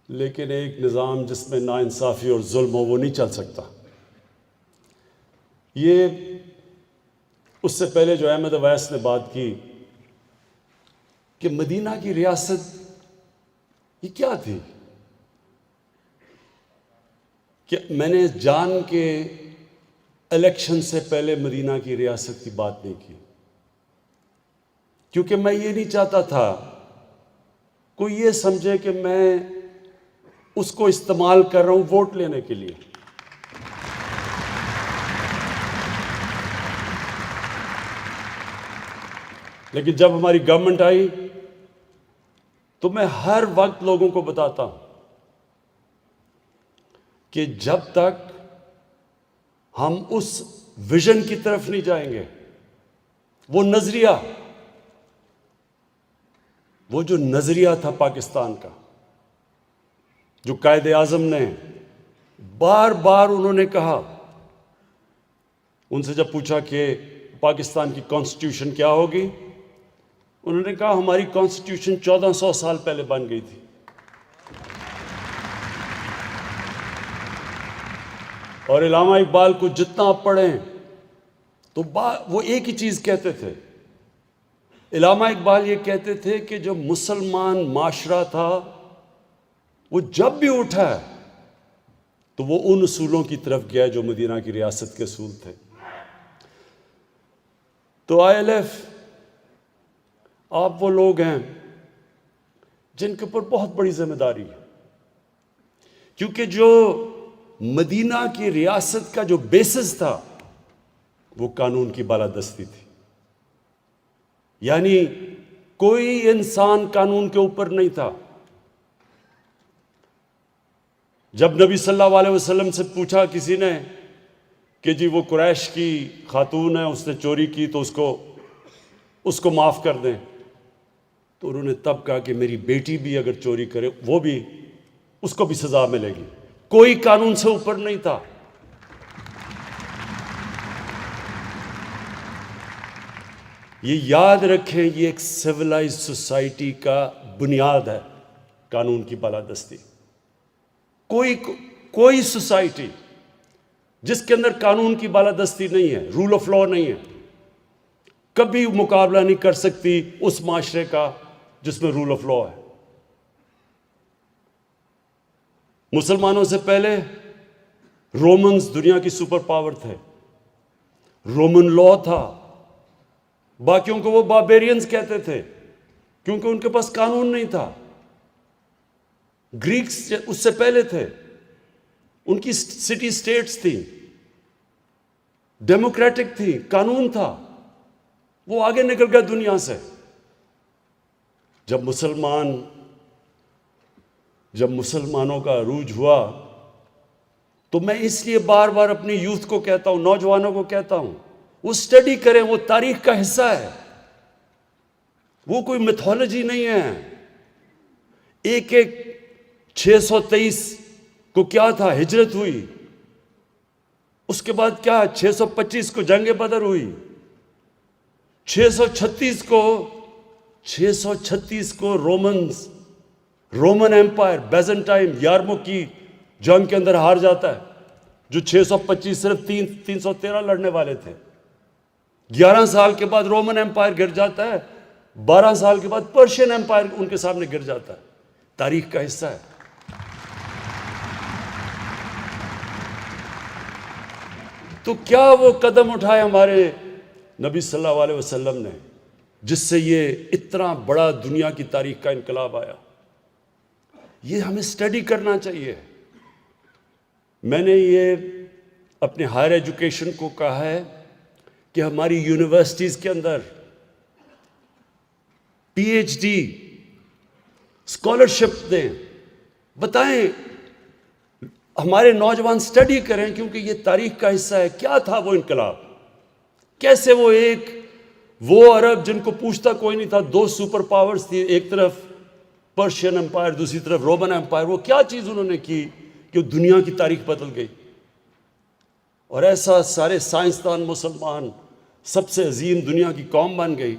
लेकिन एक निज़ाम जिसमें नाइंसाफ़ी और जुल्म हो वो नहीं चल सकता। ये उससे पहले जो अहमद अवैस ने बात की कि मदीना की रियासत ये क्या थी, कि मैंने जान के इलेक्शन से पहले मदीना की रियासत की बात नहीं की, क्योंकि मैं ये नहीं चाहता था कोई ये समझे कि मैं उसको इस्तेमाल कर रहा हूं वोट लेने के लिए। लेकिन जब हमारी गवर्नमेंट आई तो मैं हर वक्त लोगों को बताता हूं कि जब तक हम उस विजन की तरफ नहीं जाएंगे, वो जो नजरिया था पाकिस्तान का, जो कायदे आजम ने बार बार उन्होंने कहा, उनसे जब पूछा कि पाकिस्तान की कॉन्स्टिट्यूशन क्या होगी, उन्होंने कहा हमारी कॉन्स्टिट्यूशन 1400 साल पहले बन गई थी। और इलामा इकबाल को जितना आप पढ़ें तो वो एक ही चीज कहते थे। इलामा इकबाल ये कहते थे कि जो मुसलमान माशरा था वो जब भी उठा है तो वो उन उसूलों की तरफ गया जो मदीना की रियासत के असूल थे। तो ILF आप वो लोग हैं जिनके ऊपर बहुत बड़ी जिम्मेदारी है, क्योंकि जो मदीना की रियासत का जो बेसिस था वो कानून की बालादस्ती थी। यानी कोई इंसान कानून के ऊपर नहीं था। जब नबी सल्लल्लाहु अलैहि वसल्लम से पूछा किसी ने कि जी वो कुरैश की खातून है, उसने चोरी की तो उसको माफ कर दें, तो उन्होंने तब कहा कि मेरी बेटी भी अगर चोरी करे वो भी, उसको भी सजा मिलेगी। कोई कानून से ऊपर नहीं था। ये याद रखें, ये एक सिविलाइज्ड सोसाइटी का बुनियाद है कानून की बालादस्ती। कोई सोसाइटी जिसके अंदर कानून की बालादस्ती नहीं है, रूल ऑफ लॉ नहीं है, कभी मुकाबला नहीं कर सकती उस माशरे का जिसमें रूल ऑफ लॉ है। मुसलमानों से पहले रोमन्स दुनिया की सुपर पावर थे, रोमन लॉ था। बाकियों को वो बार्बेरियंस कहते थे क्योंकि उनके पास कानून नहीं था। ग्रीक्स उससे पहले थे, उनकी सिटी स्टेट्स थी, डेमोक्रेटिक थी, कानून था, वो आगे निकल गया दुनिया से। जब मुसलमानों का अरूज हुआ तो मैं इसलिए बार बार अपनी यूथ को कहता हूं, नौजवानों को कहता हूं, वो स्टडी करें, वो तारीख का हिस्सा है, वो कोई मिथोलॉजी नहीं है। एक 623 को क्या था, हिजरत हुई, उसके बाद क्या 625 को जंग बदर हुई, 636 को रोमन एम्पायर बैजेंटाइन यारमुख की जंग के अंदर हार जाता है, जो 625 सिर्फ 313 लड़ने वाले थे। 11 साल के बाद रोमन एम्पायर गिर जाता है, 12 साल के बाद पर्शियन एम्पायर उनके सामने गिर जाता है। तारीख का हिस्सा है। तो क्या वो कदम उठाए हमारे नबी सल्लल्लाहु अलैहि वसल्लम ने जिससे ये इतना बड़ा दुनिया की तारीख का इनकलाब आया? ये हमें स्टडी करना चाहिए। मैंने ये अपने हायर एजुकेशन को कहा है कि हमारी यूनिवर्सिटीज के अंदर PhD स्कॉलरशिप दें, बताएं, हमारे नौजवान स्टडी करें, क्योंकि ये तारीख का हिस्सा है। क्या था वो इनकलाब? कैसे वो अरब जिनको पूछता कोई नहीं था, 2 सुपर पावर्स थी, एक तरफ पर्शियन एम्पायर, दूसरी तरफ रोमन एम्पायर, वो क्या चीज उन्होंने की कि दुनिया की तारीख बदल गई? और ऐसा सारे साइंसदान मुसलमान सबसे अजीम दुनिया की कौम बन गई।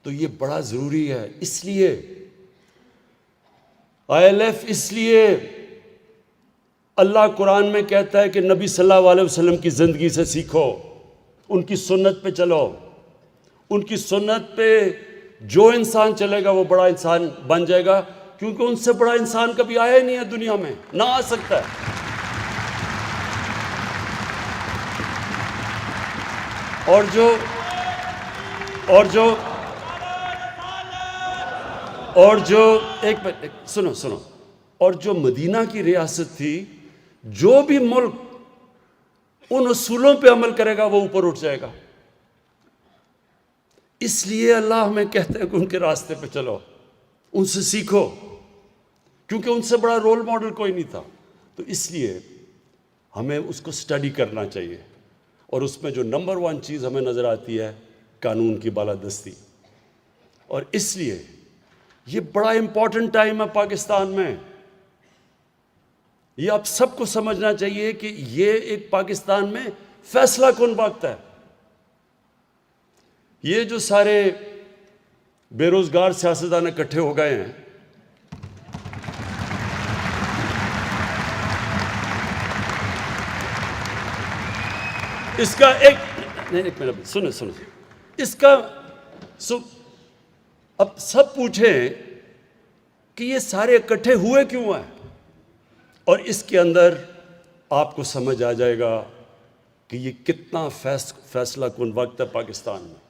तो ये बड़ा ज़रूरी है। इसलिए ILF इसलिए अल्लाह कुरान में कहता है कि नबी सल्लल्लाहु अलैहि वसल्लम की ज़िंदगी से सीखो, उनकी सुन्नत पे चलो। उनकी सुन्नत पे जो इंसान चलेगा वो बड़ा इंसान बन जाएगा, क्योंकि उनसे बड़ा इंसान कभी आया ही नहीं है दुनिया में, ना आ सकता है। और जो एक मिनट सुनो, और जो मदीना की रियासत थी, जो भी मुल्क उन उसूलों पे अमल करेगा वो ऊपर उठ जाएगा। इसलिए अल्लाह हमें कहता है कि उनके रास्ते पे चलो, उनसे सीखो, क्योंकि उनसे बड़ा रोल मॉडल कोई नहीं था। तो इसलिए हमें उसको स्टडी करना चाहिए, और उसमें जो नंबर 1 चीज़ हमें नज़र आती है, कानून की बालादस्ती। और इसलिए ये बड़ा इम्पॉर्टेंट टाइम है पाकिस्तान में। ये आप सबको समझना चाहिए कि ये एक पाकिस्तान में फैसला कौन वक्त है। ये जो सारे बेरोजगार सियासतदान इकट्ठे हो गए हैं, इसका एक मिनट सुनो इसका अब सब पूछें कि ये सारे इकट्ठे हुए क्यों हैं, और इसके अंदर आपको समझ आ जाएगा कि ये कितना फैसला कुन वक्त है पाकिस्तान में।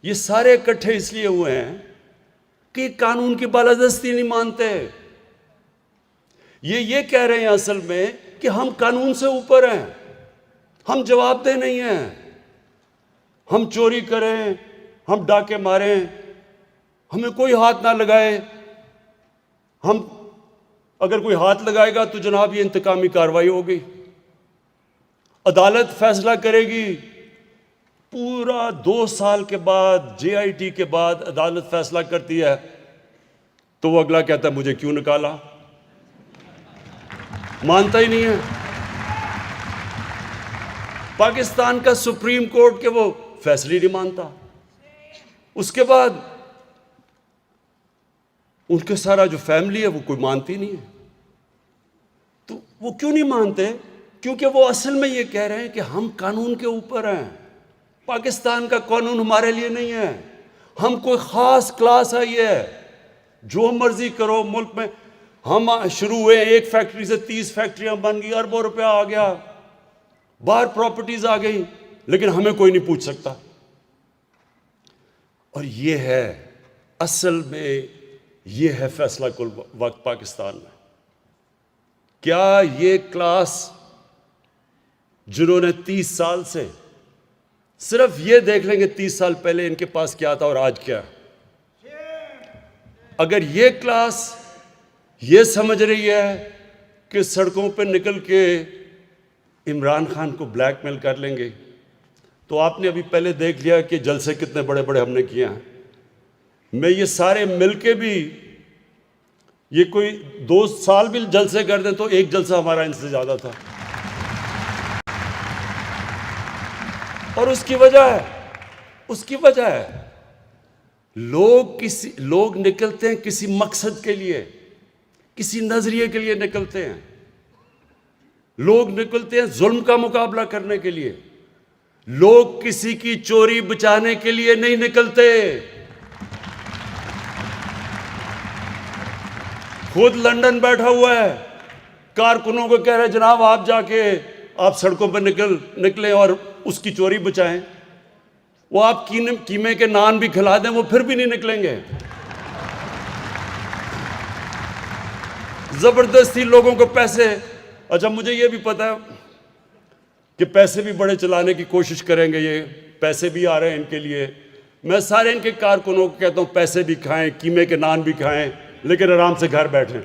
ये सारे इकट्ठे इसलिए हुए हैं कि कानून की बालादस्ती नहीं मानते। ये कह रहे हैं असल में कि हम कानून से ऊपर हैं, हम जवाबदेह नहीं हैं। हम चोरी करें, हम डाके मारें, हमें कोई हाथ ना लगाए। हम अगर कोई हाथ लगाएगा तो जनाब ये इंतकामी कार्रवाई होगी, अदालत फैसला करेगी। पूरा 2 साल के बाद, JIT के बाद अदालत फैसला करती है, तो वो अगला कहता है मुझे क्यों निकाला, मानता ही नहीं है। पाकिस्तान का सुप्रीम कोर्ट के वो फैसले नहीं मानता। उसके बाद उनके सारा जो फैमिली है वो कोई मानती नहीं है। तो वो क्यों नहीं मानते? क्योंकि वो असल में ये कह रहे हैं कि हम कानून के ऊपर हैं, पाकिस्तान का कानून हमारे लिए नहीं है, हम कोई ख़ास क्लास है, ये जो मर्जी करो मुल्क में। हम शुरू हुए 1 फैक्ट्री से 30 फैक्ट्रियां बन गई, अरबों रुपया आ गया, बाहर प्रॉपर्टीज आ गई, लेकिन हमें कोई नहीं पूछ सकता। और ये है असल में, ये है फैसला कुल वक्त पाकिस्तान में। क्या ये क्लास जिन्होंने 30 साल से सिर्फ ये देख लेंगे 30 साल पहले इनके पास क्या था और आज क्या, अगर ये क्लास ये समझ रही है कि सड़कों पर निकल के इमरान खान को ब्लैकमेल कर लेंगे, तो आपने अभी पहले देख लिया कि जलसे कितने बड़े बड़े हमने किए हैं। मैं ये सारे मिलके भी, ये कोई 2 साल भी जलसे कर दें तो एक जलसा हमारा इनसे ज़्यादा था। और उसकी वजह है लोग निकलते हैं किसी मकसद के लिए, किसी नजरिए के लिए निकलते हैं। लोग निकलते हैं जुल्म का मुकाबला करने के लिए। लोग किसी की चोरी बचाने के लिए नहीं निकलते। खुद लंदन बैठा हुआ है, कारकुनों को कह रहे जनाब आप जाके आप सड़कों पर निकलें और उसकी चोरी बचाएं। वो आप कीमे के नान भी खिला दें, वो फिर भी नहीं निकलेंगे। जबरदस्ती लोगों को पैसे, अच्छा मुझे ये भी पता है कि पैसे भी बड़े चलाने की कोशिश करेंगे, ये पैसे भी आ रहे हैं इनके लिए। मैं सारे इनके कारकुनों को कहता हूँ पैसे भी खाएं, कीमे के नान भी खाएं, लेकिन आराम से घर बैठें।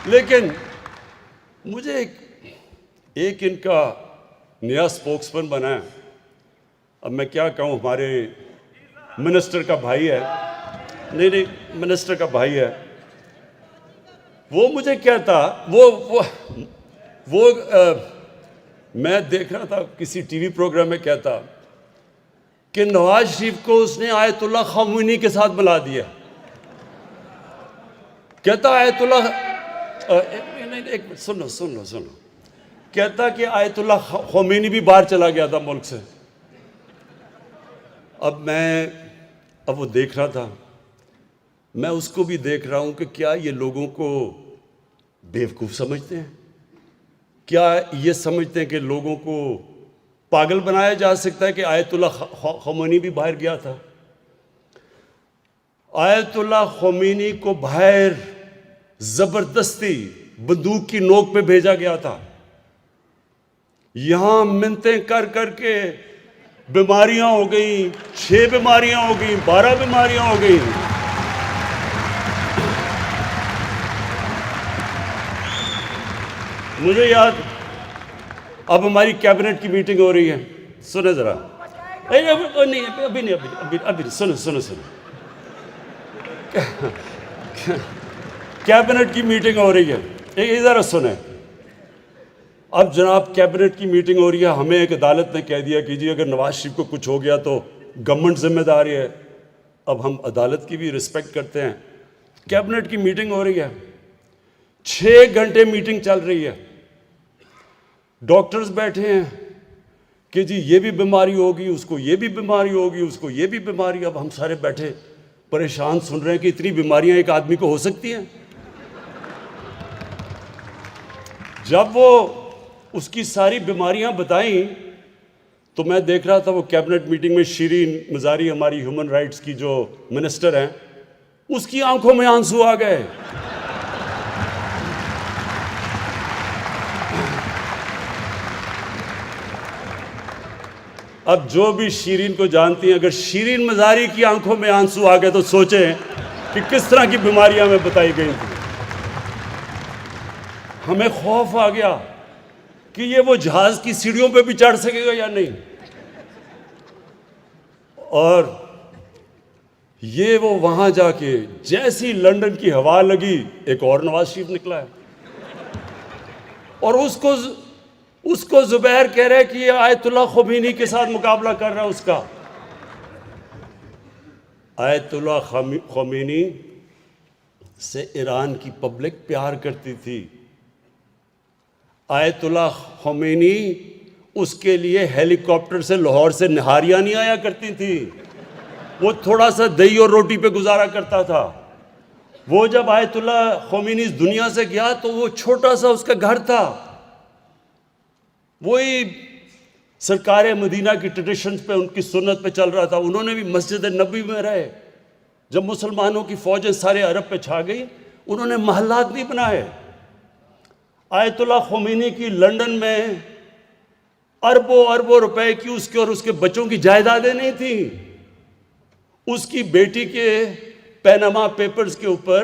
लेकिन मुझे एक इनका नया स्पोक्समैन बना है। अब मैं क्या कहूँ, हमारे मिनिस्टर का भाई है, नहीं मिनिस्टर का भाई है, वो मुझे कहता, मैं देख रहा था किसी टीवी प्रोग्राम में, कहता कि नवाज शरीफ को उसने आयतुल्लाह खामोनी के साथ मिला दिया। कहता आयतुल्लाह एक मिनट सुन लो। कहता कि आयतुल्लाह खोमेनी भी बाहर चला गया था मुल्क से। अब वो देख रहा था, मैं उसको भी देख रहा हूं कि क्या ये लोगों को बेवकूफ़ समझते हैं, क्या ये समझते हैं कि लोगों को पागल बनाया जा सकता है कि आयतुल्लाह खोमेनी भी बाहर गया था। आयतुल्लाह खोमेनी को बाहर जबरदस्ती बंदूक की नोक पे भेजा गया था। यहां मिन्नतें कर करके बीमारियां हो गई, 6 बीमारियां हो गई, 12 बीमारियां हो गई। मुझे याद, अब हमारी कैबिनेट की मीटिंग हो रही है, सुने जरा। अभी सुनो। कैबिनेट की मीटिंग हो रही है, इधर सुने। अब जनाब कैबिनेट की मीटिंग हो रही है, हमें एक अदालत ने कह दिया कि जी अगर नवाज शरीफ को कुछ हो गया तो गवर्नमेंट जिम्मेदार है। अब हम अदालत की भी रिस्पेक्ट करते हैं। कैबिनेट की मीटिंग हो रही है, 6 घंटे मीटिंग चल रही है। डॉक्टर्स बैठे हैं कि जी ये भी बीमारी होगी, उसको ये भी बीमारी होगी, उसको ये भी बीमारी। अब हम सारे बैठे परेशान सुन रहे हैं कि इतनी बीमारियां एक आदमी को हो सकती हैं। जब वो उसकी सारी बीमारियां बताई तो मैं देख रहा था वो कैबिनेट मीटिंग में शिरीन मजारी, हमारी ह्यूमन राइट्स की जो मिनिस्टर हैं, उसकी आंखों में आंसू आ गए। अब जो भी शिरीन को जानती हैं, अगर शिरीन मजारी की आंखों में आंसू आ गए तो सोचें कि किस तरह की बीमारियां में बताई गई थी। हमें खौफ आ गया कि ये वो जहाज की सीढ़ियों पे भी चढ़ सकेगा या नहीं। और ये वो वहां जाके जैसी लंदन की हवा लगी, एक और नवाज शरीफ निकला है और उसको जुबैर कह रहा है कि ये आयतुल्लाह खोमेनी के साथ मुकाबला कर रहा है उसका। आयतुल्लाह खोमेनी से ईरान की पब्लिक प्यार करती थी। आयतुल्लाह खोमेनी उसके लिए हेलीकॉप्टर से लाहौर से निहारियां नहीं आया करती थी। वो थोड़ा सा दही और रोटी पे गुजारा करता था। वो जब आयतुल्लाह खोमेनी इस दुनिया से गया तो वो छोटा सा उसका घर था। वही सरकार मदीना की ट्रेडिशंस पे, उनकी सुन्नत पे चल रहा था। उन्होंने भी मस्जिद नबी में रहे। जब मुसलमानों की फौजें सारे अरब पे छा गई, उन्होंने महल्लात नहीं बनाए। आयतुल्लाह खोमेनी की लंदन में अरबों रुपए की उसके और उसके बच्चों की जायदादें नहीं थी। उसकी बेटी के पैनामा पेपर्स के ऊपर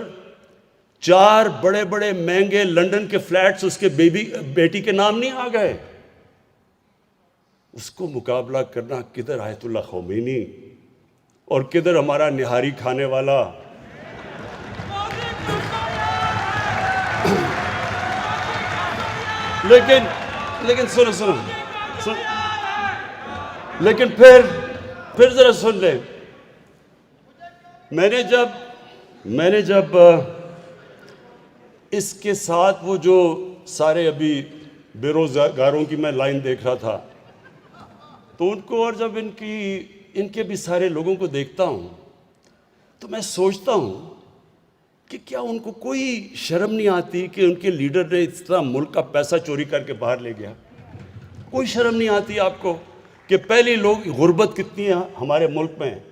4 बड़े बड़े महंगे लंदन के फ्लैट्स उसके बेटी के नाम नहीं आ गए। उसको मुकाबला करना किधर आयतुल्लाह खोमेनी और किधर हमारा निहारी खाने वाला। लेकिन सुनो लेकिन फिर जरा सुन ले। मैंने जब इसके साथ वो जो सारे अभी बेरोजगारों की मैं लाइन देख रहा था, तो उनको और जब इनके भी सारे लोगों को देखता हूं तो मैं सोचता हूं कि क्या उनको कोई शर्म नहीं आती कि उनके लीडर ने इस तरह मुल्क का पैसा चोरी करके बाहर ले गया। कोई शर्म नहीं आती आपको कि पहले लोग गुर्बत कितनी है हमारे मुल्क में।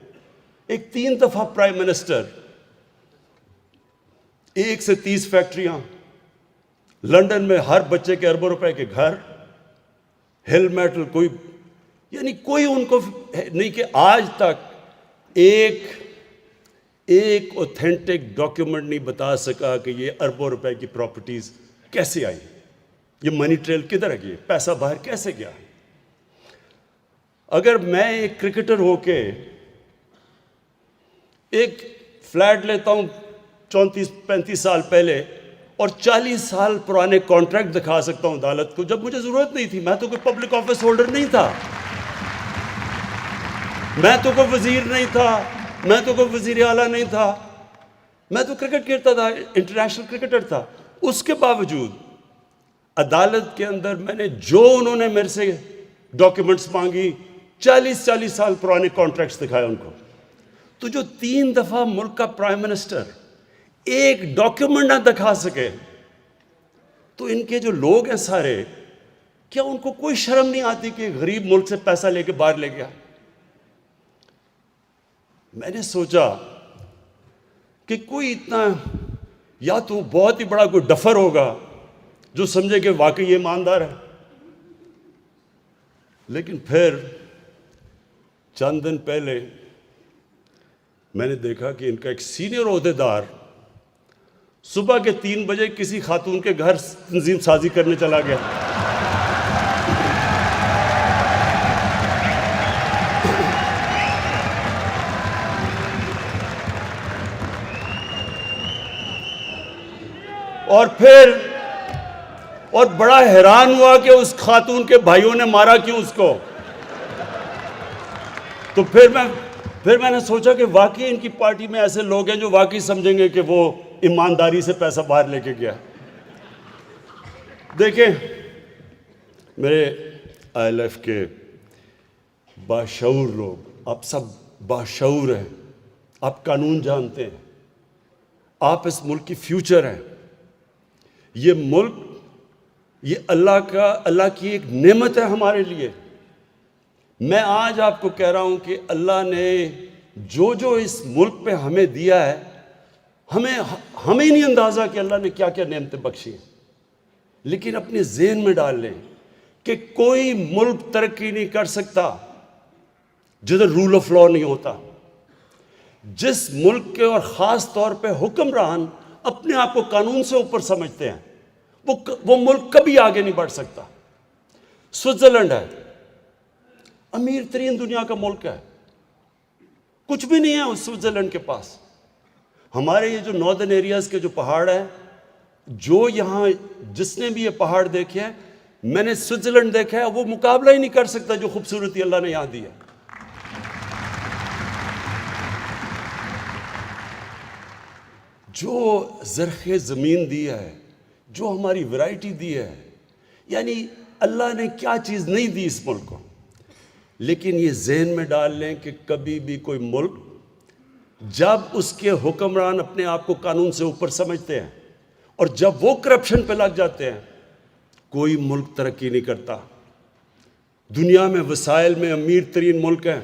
एक 3 दफा प्राइम मिनिस्टर, 1 से 30 फैक्ट्रियां, लंदन में हर बच्चे के अरबों रुपए के घर, हिल मेटल, कोई उनको नहीं कि आज तक एक ऑथेंटिक डॉक्यूमेंट नहीं बता सका कि ये अरबों रुपए की प्रॉपर्टीज कैसे आई, ये मनी ट्रेल किधर है, ये पैसा बाहर कैसे गया। अगर मैं एक क्रिकेटर होके एक फ्लैट लेता हूं 34-35 साल पहले और 40 साल पुराने कॉन्ट्रैक्ट दिखा सकता हूं अदालत को, जब मुझे जरूरत नहीं थी, मैं तो कोई पब्लिक ऑफिस होल्डर नहीं था, मैं तो कोई वजीर नहीं था, मैं तो कोई वजीर आला नहीं था, मैं तो क्रिकेट खेलता था, इंटरनेशनल क्रिकेटर था, उसके बावजूद अदालत के अंदर मैंने जो उन्होंने मेरे से डॉक्यूमेंट्स मांगी, 40-40 साल पुराने कॉन्ट्रैक्ट्स दिखाए उनको। तो जो 3 दफा मुल्क का प्राइम मिनिस्टर एक डॉक्यूमेंट ना दिखा सके, तो इनके जो लोग हैं सारे, क्या उनको कोई शर्म नहीं आती कि गरीब मुल्क से पैसा लेके बाहर ले गया? मैंने सोचा कि कोई इतना, या तो बहुत ही बड़ा कोई डफर होगा जो समझे कि वाकई ये ईमानदार है। लेकिन फिर चंद दिन पहले मैंने देखा कि इनका एक सीनियर ओहदेदार सुबह के 3 बजे किसी खातून के घर तंजीम साजी करने चला गया। और बड़ा हैरान हुआ कि उस खातून के भाइयों ने मारा क्यों उसको। तो फिर मैंने सोचा कि वाकई इनकी पार्टी में ऐसे लोग हैं जो वाकई समझेंगे कि वो ईमानदारी से पैसा बाहर लेके गया। देखें, मेरे ILF के बाशऊर लोग, आप सब बाशऊर हैं, आप कानून जानते हैं, आप इस मुल्क की फ्यूचर हैं। ये मुल्क, ये अल्लाह की एक नेमत है हमारे लिए। मैं आज आपको कह रहा हूं कि अल्लाह ने जो जो इस मुल्क पे हमें दिया है, हमें ही नहीं अंदाज़ा कि अल्लाह ने क्या क्या नेमतें बख्शी हैं। लेकिन अपने ज़हन में डाल लें कि कोई मुल्क तरक्की नहीं कर सकता जिधर रूल ऑफ लॉ नहीं होता। जिस मुल्क के और ख़ास तौर पे हुक्मरान अपने आप को कानून से ऊपर समझते हैं, वो मुल्क कभी आगे नहीं बढ़ सकता। स्विट्जरलैंड है, अमीर तरीन दुनिया का मुल्क है, कुछ भी नहीं है उस स्विट्जरलैंड के पास। हमारे ये जो नॉर्दर्न एरियाज के जो पहाड़ है, जो यहाँ जिसने भी ये पहाड़ देखे हैं, मैंने स्विट्जरलैंड देखा है, वो मुकाबला ही नहीं कर सकता जो खूबसूरती अल्लाह ने यहाँ दी है। जो ज़रख़े ज़मीन दी है, जो हमारी वैरायटी दी है, यानी अल्लाह ने क्या चीज़ नहीं दी इस मुल्क को। लेकिन ये जहन में डाल लें कि कभी भी कोई मुल्क, जब उसके हुक्मरान अपने आप को कानून से ऊपर समझते हैं और जब वो करप्शन पे लग जाते हैं, कोई मुल्क तरक्की नहीं करता। दुनिया में वसाइल में अमीर तरीन मुल्क हैं,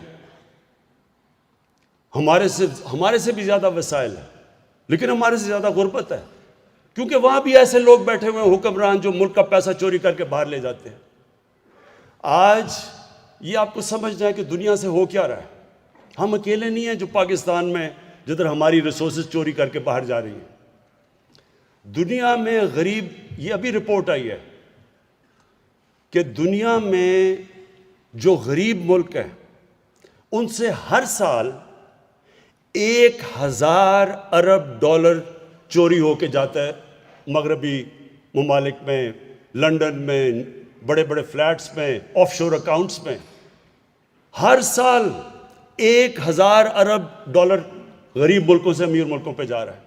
हमारे से भी ज़्यादा वसाइल है, लेकिन हमारे से ज़्यादा गुर्बत है, क्योंकि वहाँ भी ऐसे लोग बैठे हुए हैं हुक्मरान जो मुल्क का पैसा चोरी करके बाहर ले जाते हैं। आज ये आपको समझना है कि दुनिया से हो क्या रहा है। हम अकेले नहीं हैं जो पाकिस्तान में, जिधर हमारी रिसोर्सेज चोरी करके बाहर जा रही हैं। दुनिया में गरीब, ये अभी रिपोर्ट आई है कि दुनिया में जो गरीब मुल्क हैं उनसे हर साल 1000 अरब डॉलर चोरी होके जाता है। मगरबी ममालिक में, लंदन में, बड़े बड़े फ्लैट्स में, ऑफशोर अकाउंट्स में हर साल 1000 अरब डॉलर गरीब मुल्कों से अमीर मुल्कों पे जा रहा है।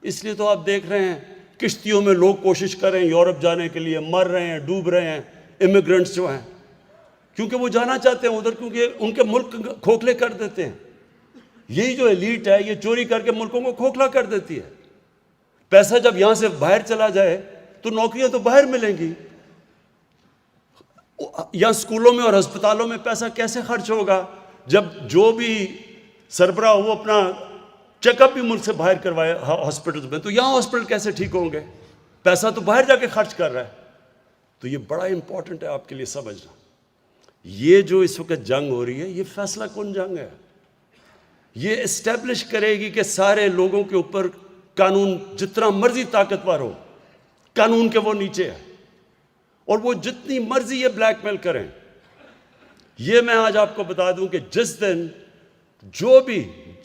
इसलिए तो आप देख रहे हैं किश्तियों में लोग कोशिश कर रहे हैं यूरोप जाने के लिए, मर रहे हैं, डूब रहे हैं इमिग्रेंट्स जो हैं, क्योंकि वो जाना चाहते हैं उधर, क्योंकि उनके मुल्क खोखले कर देते हैं। यही जो एलीट है, ये चोरी करके मुल्कों को खोखला कर देती है। पैसा जब यहां से बाहर चला जाए तो नौकरियां तो बाहर मिलेंगी, या स्कूलों में और अस्पतालों में पैसा कैसे खर्च होगा जब जो भी सरबराह वो अपना चेकअप भी मुल्क से बाहर करवाए हॉस्पिटल में, तो यहाँ हॉस्पिटल कैसे ठीक होंगे? पैसा तो बाहर जाके खर्च कर रहा है। तो ये बड़ा इंपॉर्टेंट है आपके लिए समझना। ये जो इस वक्त जंग हो रही है, ये फैसला कौन जंग है? ये इस्टेब्लिश करेगी कि सारे लोगों के ऊपर कानून जितना मर्जी ताकतवर हो, कानून के वो नीचे है, और वो जितनी मर्जी ये ब्लैकमेल करें। ये मैं आज आपको बता दूं कि जिस दिन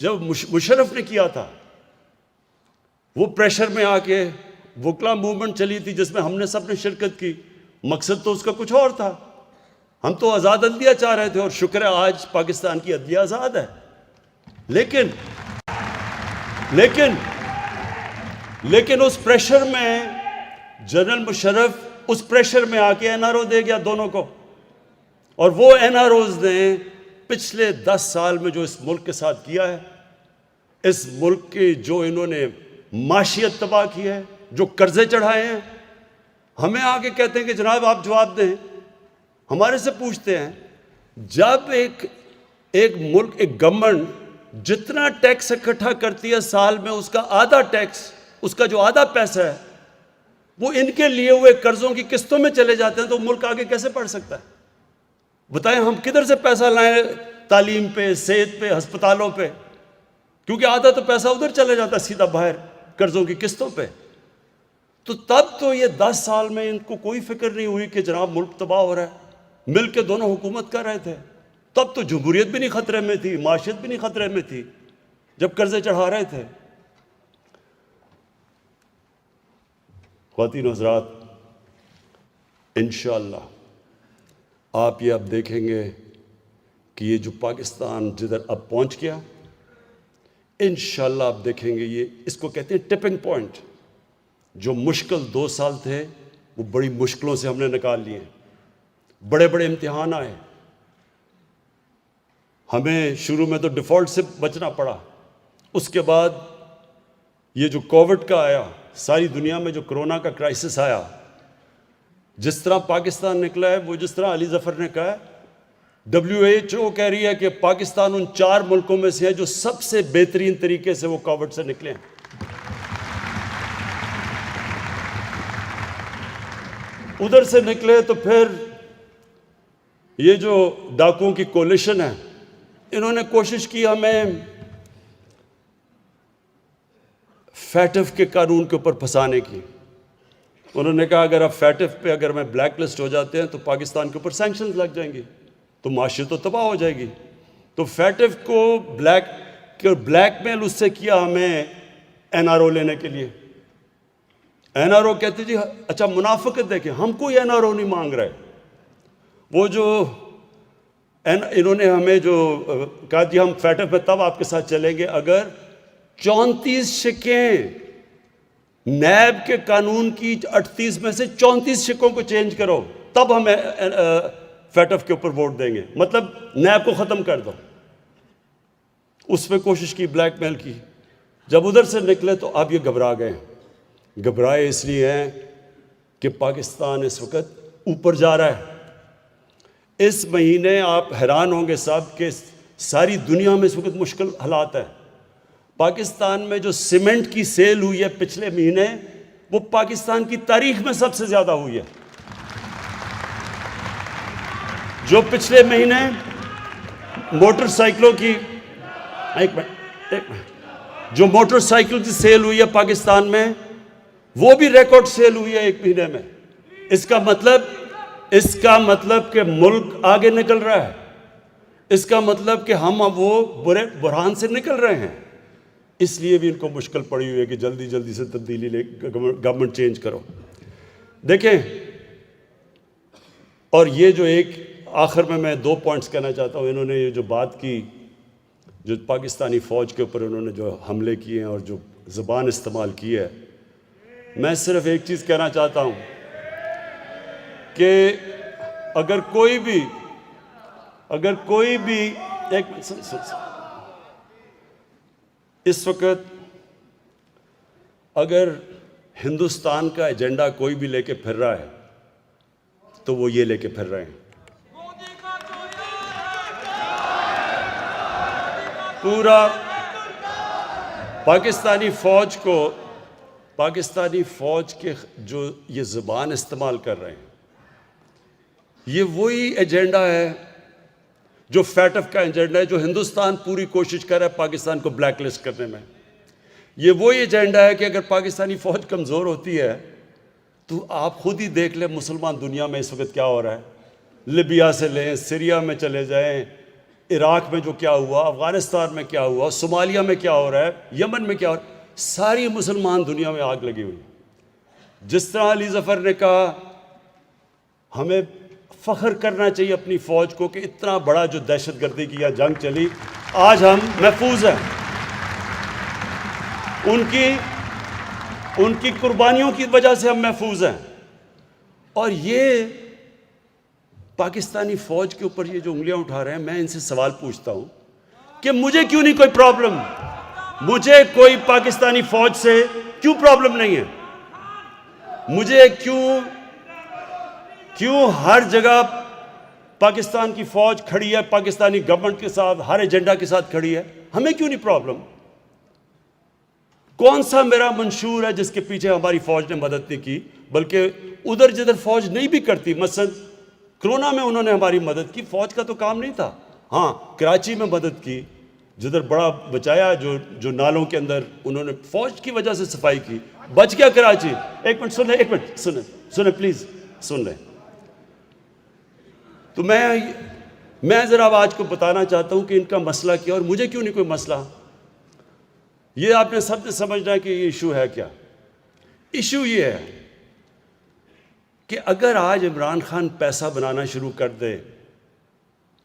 जब मुशर्रफ ने किया था, वो प्रेशर में आके वकला मूवमेंट चली थी जिसमें हमने सबने शिरकत की, मकसद तो उसका कुछ और था। हम तो आज़ाद अदलिया चाह रहे थे, और शुक्र है आज पाकिस्तान की अदलिया आज़ाद है। लेकिन लेकिन उस प्रेशर में जनरल मुशर्रफ उस प्रेशर में आके एनआरओ दे गया दोनों को। और वो एनआरओज ने पिछले 10 साल में जो इस मुल्क के साथ किया है, इस मुल्क की जो इन्होंने माशियत तबाह की है, जो कर्जे चढ़ाए हैं, हमें आके कहते हैं कि जनाब आप जवाब दें। हमारे से पूछते हैं जब एक मुल्क, एक गवर्नमेंट जितना टैक्स इकट्ठा करती है साल में, उसका आधा टैक्स, उसका जो आधा पैसा है वो इनके लिए हुए कर्जों की किस्तों में चले जाते हैं, तो मुल्क आगे कैसे बढ़ सकता है? बताएं हम किधर से पैसा लाएं तालीम पे, सेहत पे, अस्पतालों पे? क्योंकि आधा तो पैसा उधर चले जाता है सीधा बाहर कर्जों की किस्तों पे। तो तब तो ये 10 साल में इनको कोई फिक्र नहीं हुई कि जनाब मुल्क तबाह हो रहा है। मिल के दोनों हुकूमत कर रहे थे, तब तो जमहूरियत भी नहीं खतरे में थी, माशियत भी नहीं खतरे में थी, जब कर्जे चढ़ा रहे थे। ख्वातीन हज़रात, इंशाअल्लाह आप ये अब देखेंगे कि ये जो पाकिस्तान जिधर अब पहुंच गया, इंशाअल्लाह आप देखेंगे ये, इसको कहते हैं टिपिंग पॉइंट। जो मुश्किल 2 साल थे वो बड़ी मुश्किलों से हमने निकाल लिए, बड़े बड़े इम्तिहान आए। हमें शुरू में तो डिफ़ॉल्ट से बचना पड़ा, उसके बाद ये जो कोविड का आया, सारी दुनिया में जो कोरोना का क्राइसिस आया, जिस तरह पाकिस्तान निकला है, वो जिस तरह अली ज़फ़र ने कहा है, WHO कह रही है कि पाकिस्तान उन 4 मुल्कों में से है जो सबसे बेहतरीन तरीके से वो कोविड से निकले हैं। उधर से निकले तो फिर ये जो डाकुओं की कोलिशन है, इन्होंने कोशिश की हमें फैटिफ के कानून के ऊपर फंसाने की। उन्होंने कहा अगर आप फैटिफ पे अगर मैं ब्लैक लिस्ट हो जाते हैं तो पाकिस्तान के ऊपर सैंक्शंस लग जाएंगी, तो माशी तो तबाह हो जाएगी। तो फैटिफ को ब्लैकमेल उससे किया हमें एनआरओ लेने के लिए। एनआरओ कहते जी अच्छा मुनाफिकत देखें, हम कोई एनआरओ नहीं मांग रहे। वो जो इन्होंने हमें जो कहा जी हम फैटिफ में तब आपके साथ चलेंगे अगर 34 शिकें नैब के कानून की 38 में से 34 शिकों को चेंज करो, तब हमें फैटिफ के ऊपर वोट देंगे, मतलब नैब को ख़त्म कर दो। उस पर कोशिश की, ब्लैकमेल की। जब उधर से निकले तो अब ये घबरा गए। घबराए इसलिए हैं कि पाकिस्तान इस वक्त ऊपर जा रहा है। इस महीने आप हैरान होंगे साहब कि सारी दुनिया में इस वक्त मुश्किल हालात है। पाकिस्तान में जो सीमेंट की सेल हुई है पिछले महीने, वो पाकिस्तान की तारीख में सबसे ज़्यादा हुई है। जो पिछले महीने मोटरसाइकिलों की एक मिनट जो मोटरसाइकिल की सेल हुई है पाकिस्तान में, वो भी रिकॉर्ड सेल हुई है एक महीने में। इसका मतलब कि मुल्क आगे निकल रहा है। इसका मतलब कि हम अब वो बुरे बुरहान से निकल रहे हैं। इसलिए भी इनको मुश्किल पड़ी हुई है कि जल्दी जल्दी से तब्दीली ले, गवर्नमेंट चेंज करो। देखें, और ये जो एक आखिर में मैं 2 पॉइंट्स कहना चाहता हूँ। इन्होंने ये जो बात की, जो पाकिस्तानी फ़ौज के ऊपर उन्होंने जो हमले किए हैं और जो ज़बान इस्तेमाल की है, मैं सिर्फ एक चीज़ कहना चाहता हूँ कि अगर कोई भी इस वक्त अगर हिंदुस्तान का एजेंडा कोई भी लेके फिर रहा है तो वो ये लेके फिर रहे हैं। पूरा पाकिस्तानी फ़ौज के जो ये ज़बान इस्तेमाल कर रहे हैं, ये वही एजेंडा है जो फैटिफ का एजेंडा है, जो हिंदुस्तान पूरी कोशिश कर रहा है पाकिस्तान को ब्लैक लिस्ट करने में। ये वही एजेंडा है कि अगर पाकिस्तानी फ़ौज कमज़ोर होती है तो आप खुद ही देख लें मुसलमान दुनिया में इस वक्त क्या हो रहा है। लिबिया से लें, सीरिया में चले जाएं, इराक़ में जो क्या हुआ, अफ़गानिस्तान में क्या हुआ, सोमालिया में क्या हो रहा है, यमन में क्या हो रहा है, सारी मुसलमान दुनिया में आग लगी हुई। जिस तरह अली ज़फ़र ने कहा, हमें फ़ख्र करना चाहिए अपनी फ़ौज को कि इतना बड़ा जो दहशतगर्दी की या जंग चली, आज हम महफूज हैं। उनकी कुर्बानियों की वजह से हम महफूज हैं। और ये पाकिस्तानी फौज के ऊपर ये जो उंगलियां उठा रहे हैं, मैं इनसे सवाल पूछता हूं कि मुझे क्यों नहीं कोई प्रॉब्लम, मुझे कोई पाकिस्तानी फौज से क्यों प्रॉब्लम नहीं है? मुझे क्यों हर जगह पाकिस्तान की फौज खड़ी है, पाकिस्तानी गवर्नमेंट के साथ, हर एजेंडा के साथ खड़ी है, हमें क्यों नहीं प्रॉब्लम? कौन सा मेरा मंशूर है जिसके पीछे हमारी फौज ने मदद नहीं की? बल्कि उधर जिधर फौज नहीं भी करती, मसलन कोरोना में उन्होंने हमारी मदद की, फौज का तो काम नहीं था। हाँ, कराची में मदद की, जिधर बड़ा बचाया, जो नालों के अंदर उन्होंने फौज की वजह से सफाई की, बच गया कराची। एक मिनट सुन ले, एक मिनट सुने प्लीज सुन ले। तो मैं जरा आज को बताना चाहता हूं कि इनका मसला क्या और मुझे क्यों नहीं कोई मसला। ये आपने सबने समझना है कि ये इशू है क्या। इशू ये है कि अगर आज इमरान खान पैसा बनाना शुरू कर दे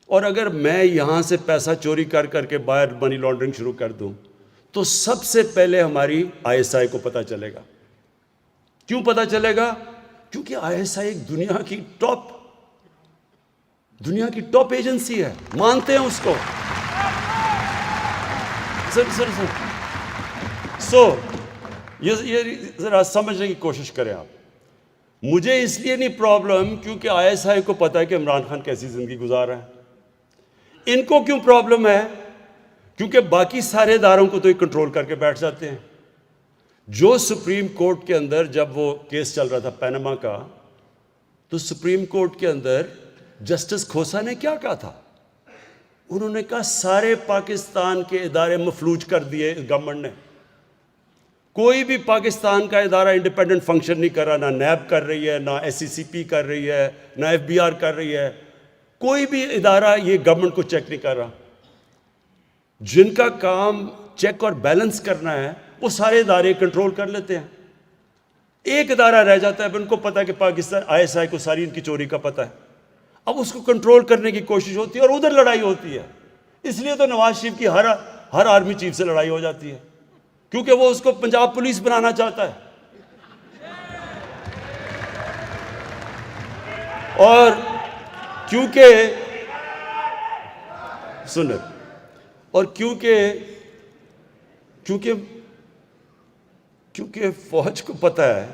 और अगर मैं यहां से पैसा चोरी कर करके बाहर मनी लॉन्ड्रिंग शुरू कर दूं, तो सबसे पहले हमारी आईएसआई को पता चलेगा। क्यों पता चलेगा? क्योंकि आईएसआई एक दुनिया की टॉप एजेंसी है, मानते हैं उसको। ये जरा समझने की कोशिश करें आप। मुझे इसलिए नहीं प्रॉब्लम क्योंकि आईएसआई को पता है कि इमरान खान कैसी जिंदगी गुजार रहा है। इनको क्यों प्रॉब्लम है? क्योंकि बाकी सारे इदारों को तो ये कंट्रोल करके बैठ जाते हैं। जो सुप्रीम कोर्ट के अंदर जब वो केस चल रहा था पैनामा का, तो सुप्रीम कोर्ट के अंदर जस्टिस खोसा ने क्या कहा था? उन्होंने कहा सारे पाकिस्तान के इदारे मफलूज कर दिए गवर्नमेंट ने। कोई भी पाकिस्तान का इदारा इंडिपेंडेंट फंक्शन नहीं कर रहा, ना नैब कर रही है, ना एससीसीपी कर रही है, ना एफबीआर कर रही है। कोई भी इदारा ये गवर्नमेंट को चेक नहीं कर रहा। जिनका काम चेक और बैलेंस करना है वो सारे इदारे कंट्रोल कर लेते हैं। एक इदारा रह जाता है, उनको पता है कि पाकिस्तान आईएसआई को सारी इनकी चोरी का पता है, अब उसको कंट्रोल करने की कोशिश होती है और उधर लड़ाई होती है। इसलिए तो नवाज शरीफ की हर आर्मी चीफ से लड़ाई हो जाती है, क्योंकि वो उसको पंजाब पुलिस बनाना चाहता है। और क्योंकि फौज को पता है,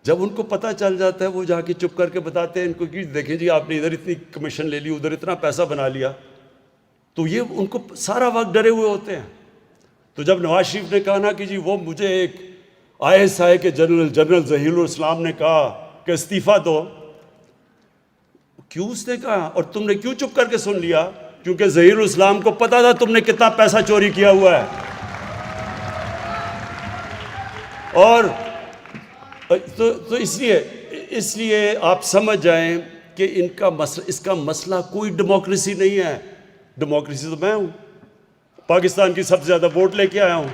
जब उनको पता चल जाता है वो जाके चुप करके बताते हैं इनको कि देखें जी आपने इधर इतनी कमीशन ले ली, उधर इतना पैसा बना लिया। तो ये उनको सारा वक्त डरे हुए होते हैं। तो जब नवाज शरीफ ने कहा ना कि जी वो मुझे एक आईएसआई के जनरल जहीरुल इस्लाम ने कहा कि इस्तीफा दो, क्यों उसने कहा और तुमने क्यों चुप करके सुन लिया? क्योंकि जहीरुल इस्लाम को पता था तुमने कितना पैसा चोरी किया हुआ है। और तो इसलिए आप समझ जाएं कि इसका मसला कोई डेमोक्रेसी नहीं है। डेमोक्रेसी तो मैं हूं, पाकिस्तान की सबसे ज़्यादा वोट लेके आया हूं,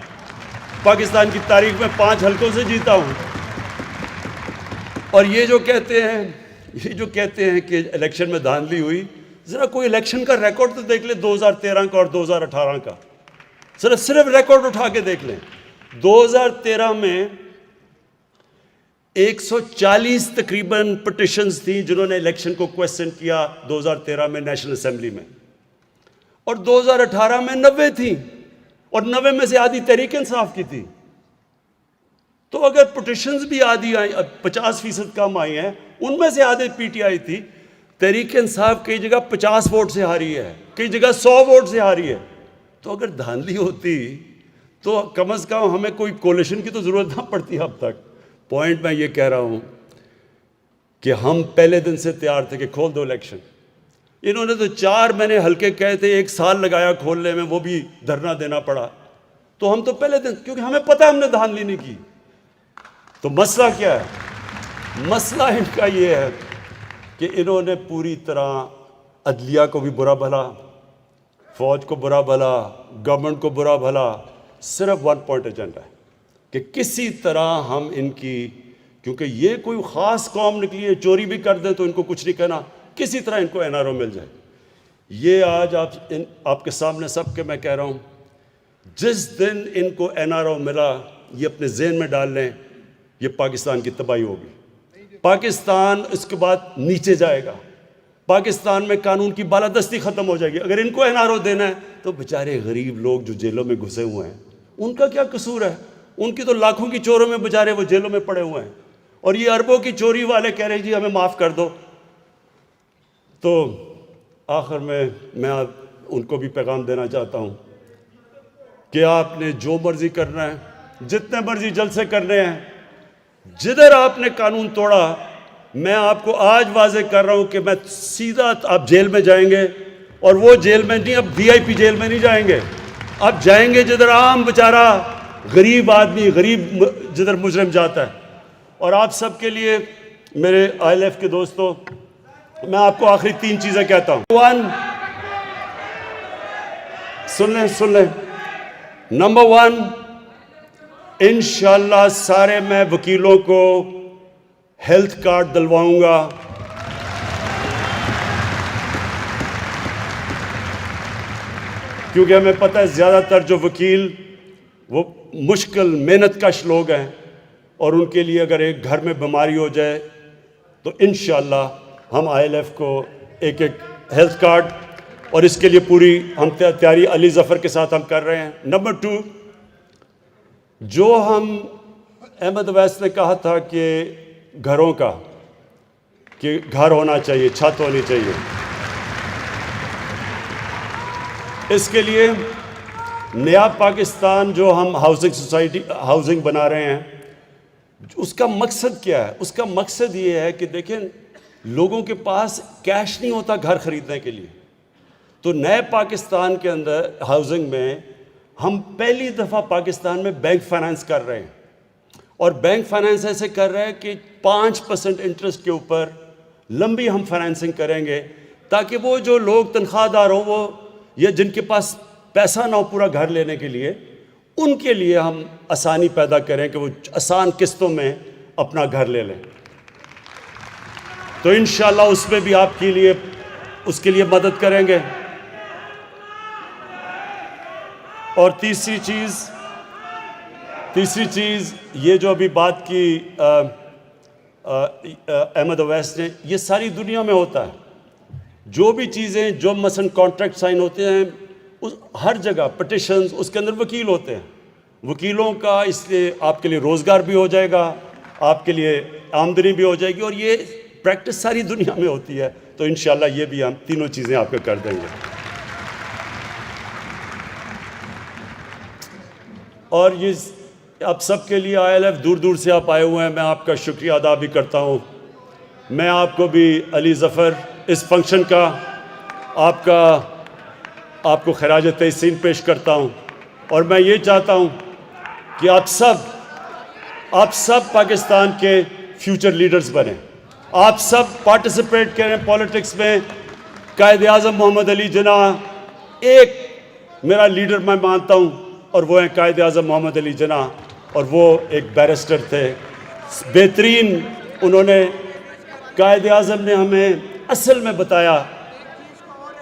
पाकिस्तान की तारीख में 5 हलकों से जीता हूं। और ये जो कहते हैं कि इलेक्शन में धांधली हुई, ज़रा कोई इलेक्शन का रिकॉर्ड तो देख ले 2013 का और 2018 का, सिर्फ रिकॉर्ड उठा के देख लें। 2013 में 140 तकरीबन पिटिशंस थी जिन्होंने इलेक्शन को क्वेश्चन किया 2013 में नेशनल असेंबली में, और 2018 में 90 थी, और 90 में से आधी तहरीक इंसाफ की थी। तो अगर पिटिशंस भी आधी आई, 50% कम आई हैं, उनमें से आधे पीटीआई थी। तहरीक इंसाफ कई जगह 50 वोट से हारी है, कई जगह 100 वोट से हारी है। तो अगर धांधली होती तो कम से कम हमें कोई कोलिशन की तो जरूरत ना पड़ती अब तक। पॉइंट मैं ये कह रहा हूं कि हम पहले दिन से तैयार थे कि खोल दो इलेक्शन। इन्होंने तो 4 महीने हल्के कहे थे, 1 साल लगाया खोलने में, वो भी धरना देना पड़ा। तो हम तो पहले दिन, क्योंकि हमें पता है हमने धांधली नहीं की। तो मसला क्या है? मसला इनका ये है कि इन्होंने पूरी तरह अदलिया को भी बुरा भला, फौज को बुरा भला, गवर्नमेंट को बुरा भला, सिर्फ 1 पॉइंट एजेंडा है कि किसी तरह हम इनकी, क्योंकि ये कोई ख़ास कौम निकली है, चोरी भी कर दें तो इनको कुछ नहीं कहना, किसी तरह इनको एनआरओ मिल जाए। ये आज आपके सामने सबके मैं कह रहा हूँ, जिस दिन इनको एनआरओ मिला, ये अपने जहन में डाल लें, ये पाकिस्तान की तबाही होगी। पाकिस्तान इसके बाद नीचे जाएगा, पाकिस्तान में कानून की बालादस्ती ख़त्म हो जाएगी। अगर इनको एनआरओ देना है तो बेचारे गरीब लोग जो जेलों में घुसे हुए हैं, उनका क्या कसूर है? उनकी तो लाखों की चोरों में बेचारे वो जेलों में पड़े हुए हैं, और ये अरबों की चोरी वाले कह रहे हैं जी हमें माफ़ कर दो। तो आखिर में मैं उनको भी पैगाम देना चाहता हूँ कि आपने जो मर्जी करना है, जितने मर्जी जलसे करने हैं, जिधर आपने कानून तोड़ा, मैं आपको आज वाजे कर रहा हूँ कि मैं सीधा आप जेल में जाएंगे, और वो जेल में नहीं, अब वीआईपी जेल में नहीं जाएंगे, आप जाएंगे जिधर आम बेचारा गरीब आदमी, गरीब जिधर मुजरिम जाता है। और आप सबके लिए मेरे ILF के दोस्तों, मैं आपको आखिरी 3 चीज़ें कहता हूँ। 1, सुन लें। नंबर 1, इंशाल्लाह सारे मैं वकीलों को हेल्थ कार्ड दिलवाऊंगा। क्योंकि हमें पता है ज़्यादातर जो वकील वो मुश्किल मेहनत कश लोग हैं, और उनके लिए अगर एक घर में बीमारी हो जाए तो इंशाल्लाह हम ILF को एक हेल्थ कार्ड, और इसके लिए पूरी हम तैयारी अली ज़फ़र के साथ हम कर रहे हैं। नंबर 2, जो हम अहमद अवैस ने कहा था कि घरों का, कि घर होना चाहिए, छत होनी चाहिए, इसके लिए नया पाकिस्तान जो हम हाउसिंग बना रहे हैं, उसका मकसद क्या है? उसका मकसद ये है कि देखें, लोगों के पास कैश नहीं होता घर ख़रीदने के लिए, तो नए पाकिस्तान के अंदर हाउसिंग में हम पहली दफ़ा पाकिस्तान में बैंक फाइनेंस कर रहे हैं, और बैंक फाइनेंस ऐसे कर रहे हैं कि 5% इंटरेस्ट के ऊपर लंबी हम फाइनेंसिंग करेंगे, ताकि वो जो लोग तनख्वाहदार हों, वो या जिनके पास पैसा ना हो पूरा घर लेने के लिए, उनके लिए हम आसानी पैदा करें कि वो आसान किस्तों में अपना घर ले लें। तो इंशाल्लाह उसमें भी आपके लिए, उसके लिए मदद करेंगे। और तीसरी चीज़ ये जो अभी बात की अहमद अवैस ने, ये सारी दुनिया में होता है। जो भी चीज़ें, जो मसलन कॉन्ट्रैक्ट साइन होते हैं, उस हर जगह पिटिशंस, उसके अंदर वकील होते हैं। वकीलों का इसलिए आपके लिए रोज़गार भी हो जाएगा, आपके लिए आमदनी भी हो जाएगी, और ये प्रैक्टिस सारी दुनिया में होती है। तो इंशाल्लाह ये भी हम तीनों चीज़ें आपको कर देंगे। और ये आप सबके लिए ILF दूर दूर से आप आए हुए हैं, मैं आपका शुक्रिया अदा भी करता हूँ। मैं आपको भी अली ज़फ़र इस फंक्शन का आपको खराज तहसीन पेश करता हूँ, और मैं ये चाहता हूँ कि आप सब पाकिस्तान के फ्यूचर लीडर्स बने, आप सब पार्टिसिपेट करें पॉलिटिक्स में। कायद आज़म मोहम्मद अली जिन्ना एक मेरा लीडर मैं मानता हूँ, और वो हैं कायद आज़म मोहम्मद अली जिन्ना, और वो एक बैरिस्टर थे बेहतरीन। उन्होंने, कायद आज़म ने हमें असल में बताया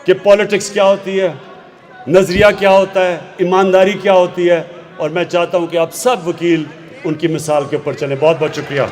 कि पॉलिटिक्स क्या होती है, नज़रिया क्या होता है, ईमानदारी क्या होती है, और मैं चाहता हूँ कि आप सब वकील उनकी मिसाल के ऊपर चलें। बहुत बहुत शुक्रिया।